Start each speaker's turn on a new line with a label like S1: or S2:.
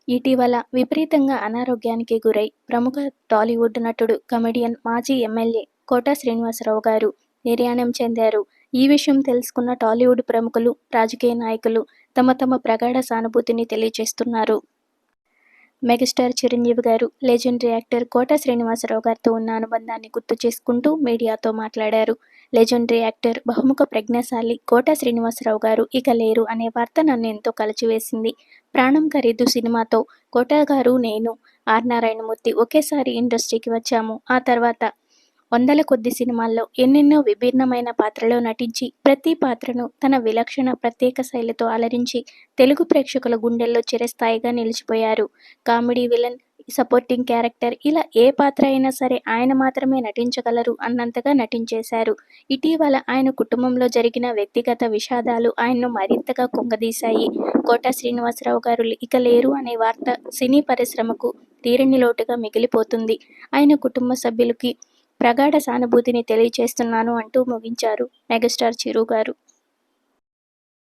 S1: ఇటీవల విపరీతంగా అనారోగ్యానికి గురై ప్రముఖ టాలీవుడ్ నటుడు, కమెడియన్, మాజీ ఎమ్మెల్యే కోట శ్రీనివాసరావు గారు నిర్యాణం చెందారు. ఈ విషయం తెలుసుకున్న టాలీవుడ్ ప్రముఖులు, రాజకీయ నాయకులు తమ తమ ప్రగాఢ సానుభూతిని తెలియజేస్తున్నారు. మెగాస్టార్ చిరంజీవి గారు లెజెండరీ యాక్టర్ కోట శ్రీనివాసరావు గారితో ఉన్న అనుబంధాన్ని గుర్తు చేసుకుంటూ మీడియాతో మాట్లాడారు. లెజెండరీ యాక్టర్, బహుముఖ ప్రజ్ఞాశాలి కోట శ్రీనివాసరావు గారు ఇక లేరు అనే వార్త నన్ను ఎంతో కలిచివేసింది. ప్రాణం ఖరీదు సినిమాతో కోట గారు, నేను, ఆర్ నారాయణమూర్తి ఒకేసారి ఇండస్ట్రీకి వచ్చాము. ఆ తర్వాత వందల కొద్ది సినిమాల్లో ఎన్నెన్నో విభిన్నమైన పాత్రలో నటించి ప్రతి పాత్రను తన విలక్షణ ప్రత్యేక శైలితో అలరించి తెలుగు ప్రేక్షకుల గుండెల్లో చిరస్థాయిగా నిలిచిపోయారు. కామెడీ, విలన్, సపోర్టింగ్ క్యారెక్టర్ ఇలా ఏ పాత్ర అయినా సరే ఆయన మాత్రమే నటించగలరు అన్నంతగా నటించేశారు. ఇటీవల ఆయన కుటుంబంలో జరిగిన వ్యక్తిగత విషాదాలు ఆయన్ను మరింతగా కుంగదీశాయి. కోట శ్రీనివాసరావు గారు ఇక లేరు అనే వార్త సినీ పరిశ్రమకు తీరని లోటుగా మిగిలిపోతుంది. ఆయన కుటుంబ సభ్యులకి ప్రగాఢ సానుభూతిని తెలియజేస్తున్నాను అంటూ ముగించారు మెగాస్టార్ చిరు గారు.